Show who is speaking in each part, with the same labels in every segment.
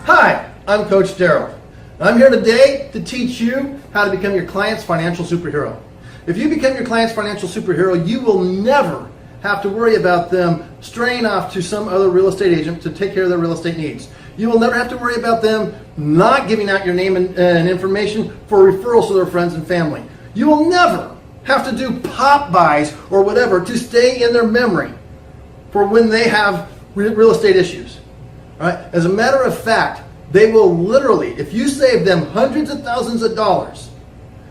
Speaker 1: Hi, I'm Coach Daryl. I'm here today to teach you how to become your client's financial superhero. If you become your client's financial superhero, you will never have to worry about them straying off to some other real estate agent to take care of their real estate needs. You will never have to worry about them not giving out your name and information for referrals to their friends and family. You will never have to do pop buys or whatever to stay in their memory for when they have real estate issues. All right? As a matter of fact, they will literally, if you save them hundreds of thousands of dollars,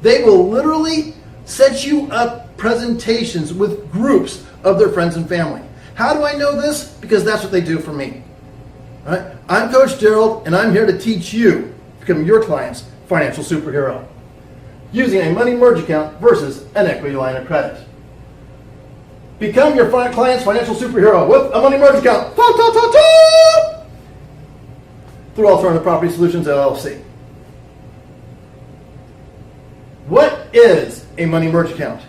Speaker 1: they will literally set you up presentations with groups of their friends and family. How do I know this? Because that's what they do for me. All right? I'm Coach Daryl, and I'm here to teach you to become your client's financial superhero using a money merge account versus an equity line of credit. Become your client's financial superhero with a money merge account. Through Alternative Property Solutions LLC. What is a money merge account?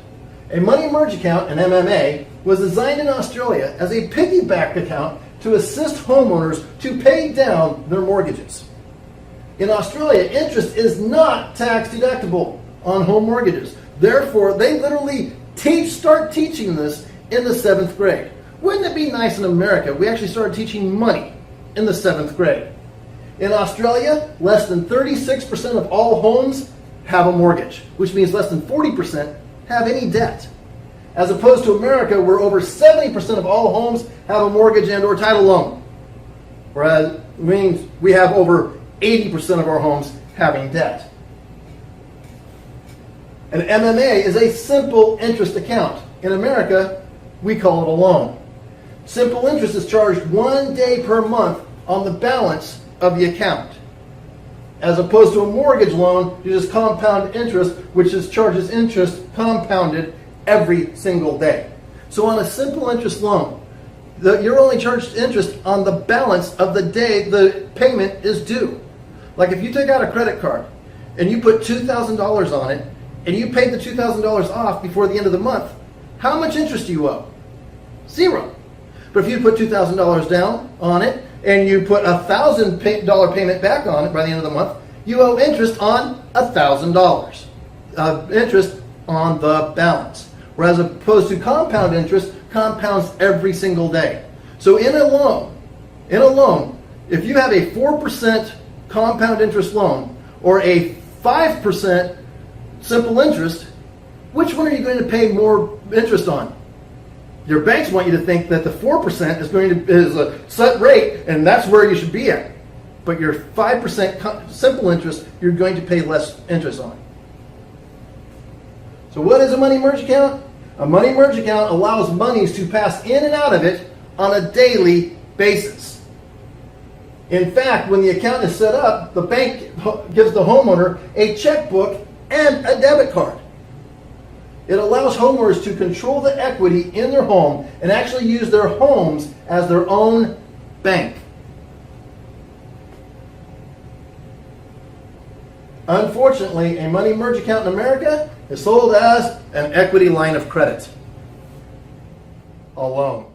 Speaker 1: A money merge account, an MMA, was designed in Australia as a piggyback account to assist homeowners to pay down their mortgages. In Australia, interest is not tax deductible on home mortgages. Therefore, they literally start teaching this in the 7th grade. Wouldn't it be nice in America? We actually started teaching money in the 7th grade. In Australia, less than 36% of all homes have a mortgage, which means less than 40% have any debt. As opposed to America, where over 70% of all homes have a mortgage and or title loan. Whereas it means we have over 80% of our homes having debt. An MMA is a simple interest account. In America, we call it a loan. Simple interest is charged 1 day per month on the balance of the account. As opposed to a mortgage loan, you just compound interest, which charges interest compounded every single day. So on a simple interest loan, you're only charged interest on the balance of the day the payment is due. Like if you take out a credit card and you put $2,000 on it and you paid the $2,000 off before the end of the month, how much interest do you owe? Zero. But if you put $2,000 down on it and you put $1,000 payment back on it by the end of the month, you owe interest on $1,000. Interest on the balance. Whereas opposed to compound interest, compounds every single day. So in a loan, if you have a 4% compound interest loan or a 5% simple interest, which one are you going to pay more interest on? Your banks want you to think that the 4% is a set rate, and that's where you should be at. But your 5% simple interest, you're going to pay less interest on. So what is a money merge account? A money merge account allows monies to pass in and out of it on a daily basis. In fact, when the account is set up, the bank gives the homeowner a checkbook and a debit card. It allows homeowners to control the equity in their home and actually use their homes as their own bank. Unfortunately, a money merge account in America is sold as an equity line of credit. A loan.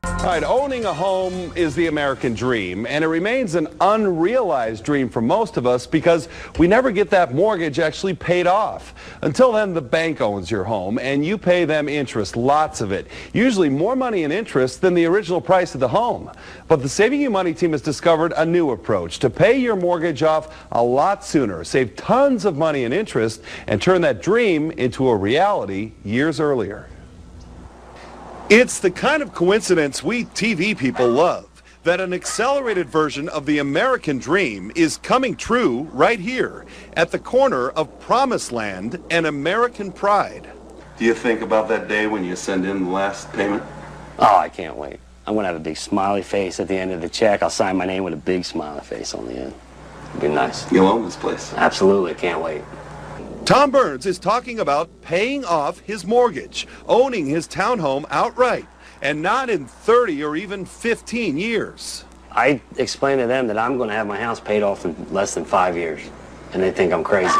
Speaker 2: All right, owning a home is the American dream, and it remains an unrealized dream for most of us because we never get that mortgage actually paid off. Until then, the bank owns your home, and you pay them interest, lots of it. Usually more money in interest than the original price of the home. But the Saving You Money team has discovered a new approach to pay your mortgage off a lot sooner, save tons of money in interest, and turn that dream into a reality years earlier. It's the kind of coincidence we TV people love, that an accelerated version of the American dream is coming true right here at the corner of Promised Land and American Pride.
Speaker 3: Do you think about that day when you send in the last payment?
Speaker 4: Oh, I can't wait. I'm going to have a big smiley face at the end of the check. I'll sign my name with a big smiley face on the end. It'll be nice.
Speaker 3: You'll own this place.
Speaker 4: Absolutely, can't wait.
Speaker 2: Tom Burns is talking about paying off his mortgage, owning his townhome outright, and not in 30 or even 15 years.
Speaker 4: I explained to them that I'm going to have my house paid off in less than 5 years, and they think I'm crazy.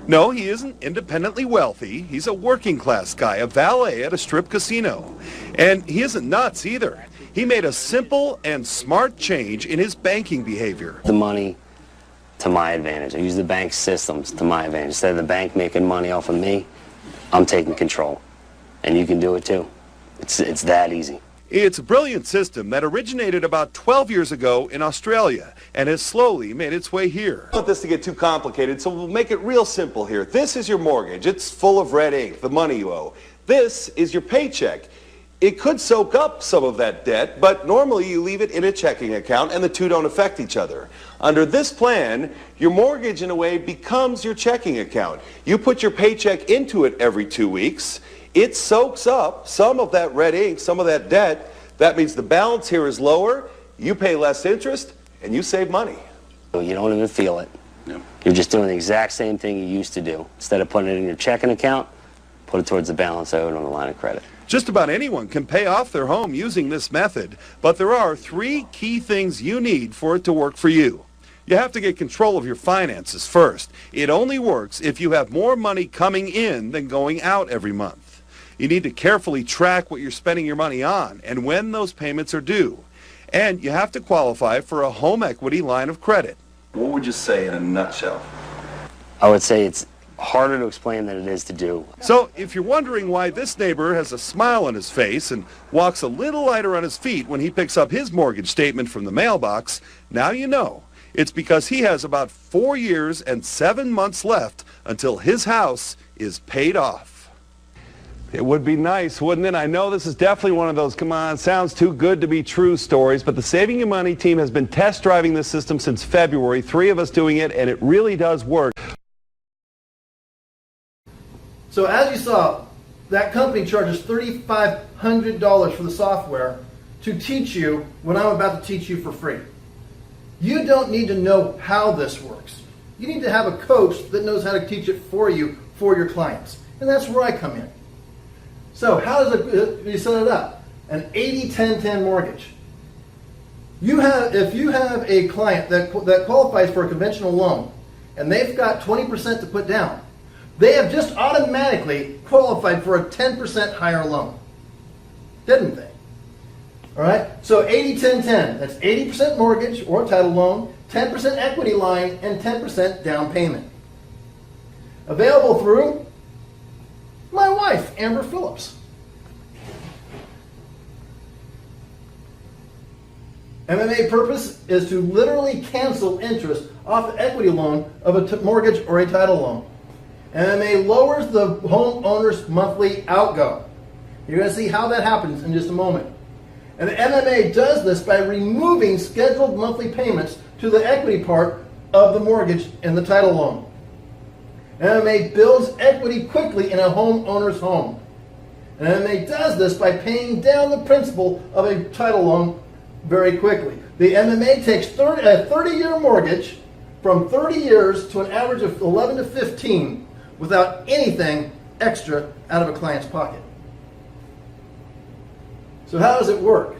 Speaker 2: No, he isn't independently wealthy. He's a working class guy, a valet at a strip casino. And he isn't nuts either. He made a simple and smart change in his banking behavior.
Speaker 4: The money to my advantage. I use the bank systems to my advantage. Instead of the bank making money off of me, I'm taking control. And you can do it too. It's that easy.
Speaker 2: It's a brilliant system that originated about 12 years ago in Australia and has slowly made its way here.
Speaker 3: I don't want this to get too complicated, so we'll make it real simple here. This is your mortgage. It's full of red ink, the money you owe. This is your paycheck. It could soak up some of that debt, but normally you leave it in a checking account and the two don't affect each other. Under this plan, your mortgage in a way becomes your checking account. You put your paycheck into it every 2 weeks. It soaks up some of that red ink, some of that debt. That means the balance here is lower, you pay less interest, and you save money.
Speaker 4: You don't even feel it.
Speaker 3: Yeah.
Speaker 4: You're just doing the exact same thing you used to do. Instead of putting it in your checking account, put it towards the balance owed on the line of credit.
Speaker 2: Just about anyone can pay off their home using this method, but there are 3 key things you need for it to work for you. You have to get control of your finances first. It only works if you have more money coming in than going out every month. You need to carefully track what you're spending your money on and when those payments are due. And you have to qualify for a home equity line of credit.
Speaker 3: What would you say in a nutshell?
Speaker 4: I would say it's harder to explain than it is to do.
Speaker 2: So if you're wondering why this neighbor has a smile on his face and walks a little lighter on his feet when he picks up his mortgage statement from the mailbox, now you know. It's because he has about 4 years and 7 months left until his house is paid off. It would be nice, wouldn't it? I know this is definitely one of those, come on, sounds too good to be true stories, but the Saving You Money team has been test driving this system since February, 3 of us doing it, and it really does work.
Speaker 1: So as you saw, that company charges $3,500 for the software to teach you what I'm about to teach you for free. You don't need to know how this works. You need to have a coach that knows how to teach it for you, for your clients. And that's where I come in. So how does you set it up? An 80-10-10 mortgage. If you have a client that qualifies for a conventional loan and they've got 20% to put down, they have just automatically qualified for a 10% higher loan. Didn't they? All right? So 80-10-10. That's 80% mortgage or title loan, 10% equity line, and 10% down payment. Available through my wife, Amber Phillips. MMA purpose is to literally cancel interest off the equity loan of a mortgage or a title loan. MMA lowers the homeowner's monthly outgo. You're going to see how that happens in just a moment. And the MMA does this by removing scheduled monthly payments to the equity part of the mortgage and the title loan. MMA builds equity quickly in a homeowner's home. And MMA does this by paying down the principal of a title loan very quickly. The MMA takes a 30-year mortgage from 30 years to an average of 11 to 15 without anything extra out of a client's pocket. So how does it work?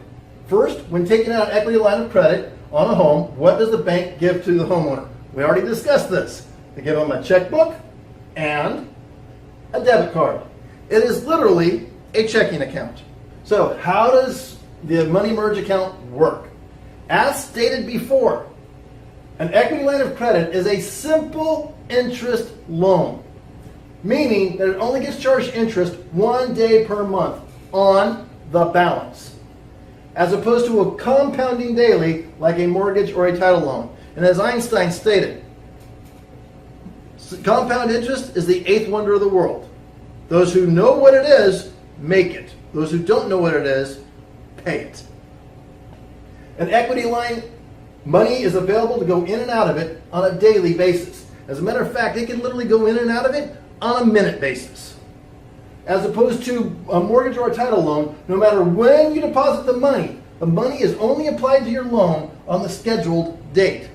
Speaker 1: First, when taking out an equity line of credit on a home, what does the bank give to the homeowner? We already discussed this. They give them a checkbook and a debit card. It is literally a checking account. So how does the money merge account work? As stated before, an equity line of credit is a simple interest loan, meaning that it only gets charged interest 1 day per month on the balance, as opposed to a compounding daily like a mortgage or a title loan. And as Einstein stated, compound interest is the 8th wonder of the world. Those who know what it is, make it. Those who don't know what it is, pay it. An equity line, money is available to go in and out of it on a daily basis. As a matter of fact, it can literally go in and out of it on a minute basis. As opposed to a mortgage or a title loan, no matter when you deposit the money is only applied to your loan on the scheduled date.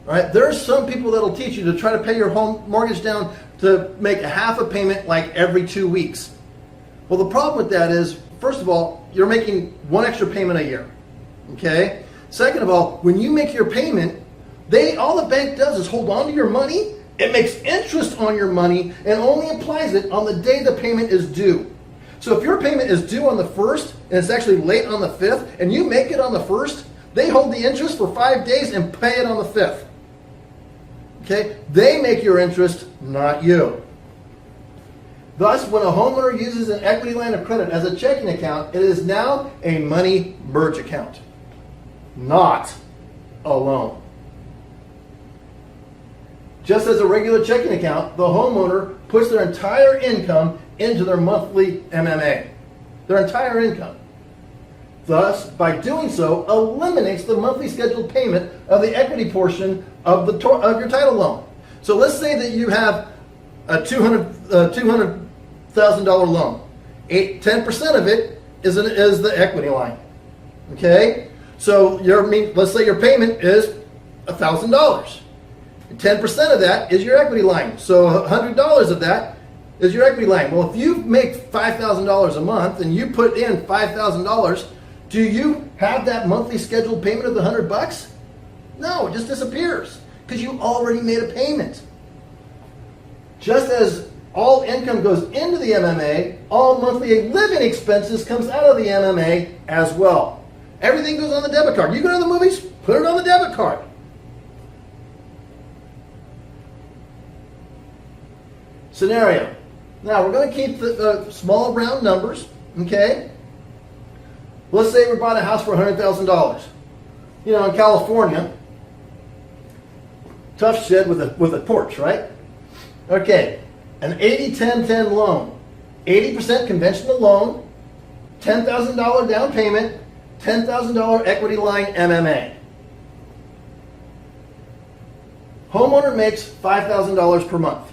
Speaker 1: Right? There are some people that will teach you to try to pay your home mortgage down to make a half a payment like every 2 weeks. Well, the problem with that is, first of all, you're making one extra payment a year. Okay? Second of all, when you make your payment, All the bank does is hold on to your money. It makes interest on your money and only applies it on the day the payment is due. So if your payment is due on the 1st and it's actually late on the 5th and you make it on the 1st, they hold the interest for 5 days and pay it on the 5th. Okay? They make your interest, not you. Thus, when a homeowner uses an equity line of credit as a checking account, it is now a money merge account, not a loan. Just as a regular checking account, the homeowner puts their entire income into their monthly MMA. Their entire income. Thus, by doing so, eliminates the monthly scheduled payment of the equity portion of your title loan. So let's say that you have a $200,000 loan. 10% of it is the equity line. Okay? So let's say your payment is $1,000. 10% of that is your equity line. So $100 of that is your equity line. Well, if you make $5,000 a month and you put in $5,000, do you have that monthly scheduled payment of the $100? No, it just disappears because you already made a payment. Just as all income goes into the MMA, all monthly living expenses comes out of the MMA as well. Everything goes on the debit card. You go to the movies, put it on the debit card. Scenario. Now, we're going to keep the small round numbers, okay? Let's say we bought a house for $100,000. You know, in California, tough shit with a porch, right? Okay, an 80-10-10 loan. 80% conventional loan, $10,000 down payment, $10,000 equity line MMA. Homeowner makes $5,000 per month.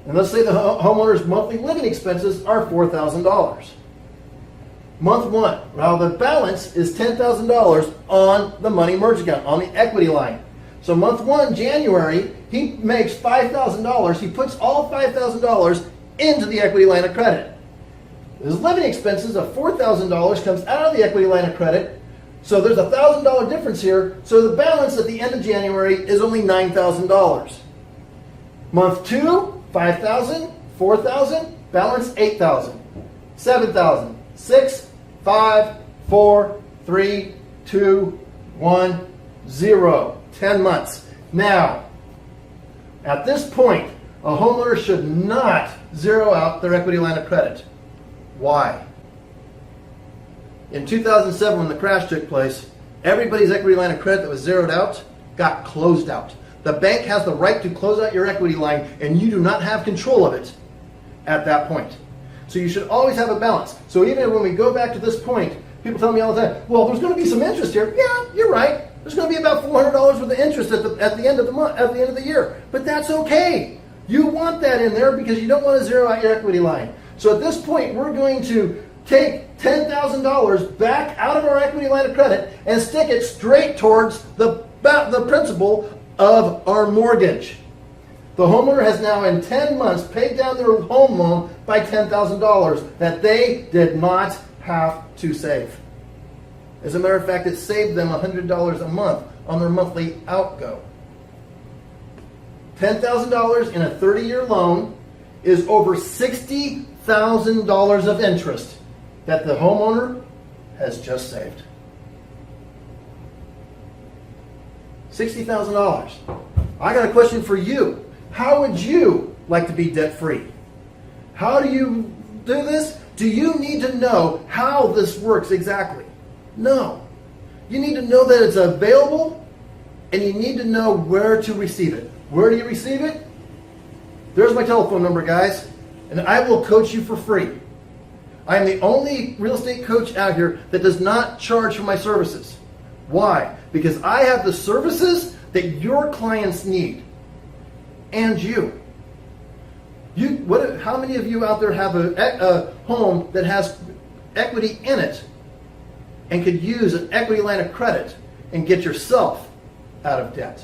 Speaker 1: And let's say the homeowner's monthly living expenses are $4,000. Month one, well, the balance is $10,000 on the money merge account, on the equity line. So month one, January, he makes $5,000. He puts all $5,000 into the equity line of credit. His living expenses of $4,000 comes out of the equity line of credit. So there's a $1,000 difference here. So the balance at the end of January is only $9,000. Month two, $5,000, $4,000, balance $8,000, $7,000, 6, 5, 4, 3, 2, 1, 0. 10 months. Now, at this point, a homeowner should not zero out their equity line of credit. Why? In 2007, when the crash took place, everybody's equity line of credit that was zeroed out got closed out. The bank has the right to close out your equity line, and you do not have control of it at that point. So you should always have a balance. So even when we go back to this point, people tell me all the time, well, there's going to be some interest here. Yeah, you're right. There's going to be about $400 worth of interest at the end of the month, at the end of the year. But that's okay. You want that in there because you don't want to zero out your equity line. So at this point, we're going to take $10,000 back out of our equity line of credit and stick it straight towards the principal of our mortgage. The homeowner has now in 10 months paid down their home loan by $10,000 that they did not have to save. As a matter of fact, it saved them $100 a month on their monthly outgo. $10,000 in a 30-year loan is over $60,000 of interest that the homeowner has just saved. $60,000. I got a question for you. How would you like to be debt-free? How do you do this? Do you need to know how this works exactly? No. You need to know that it's available, and you need to know where to receive it. Where do you receive it? There's my telephone number, guys, and I will coach you for free. I am the only real estate coach out here that does not charge for my services. Why? Because I have the services that your clients need, and you. How many of you out there have a home that has equity in it and could use an equity line of credit and get yourself out of debt?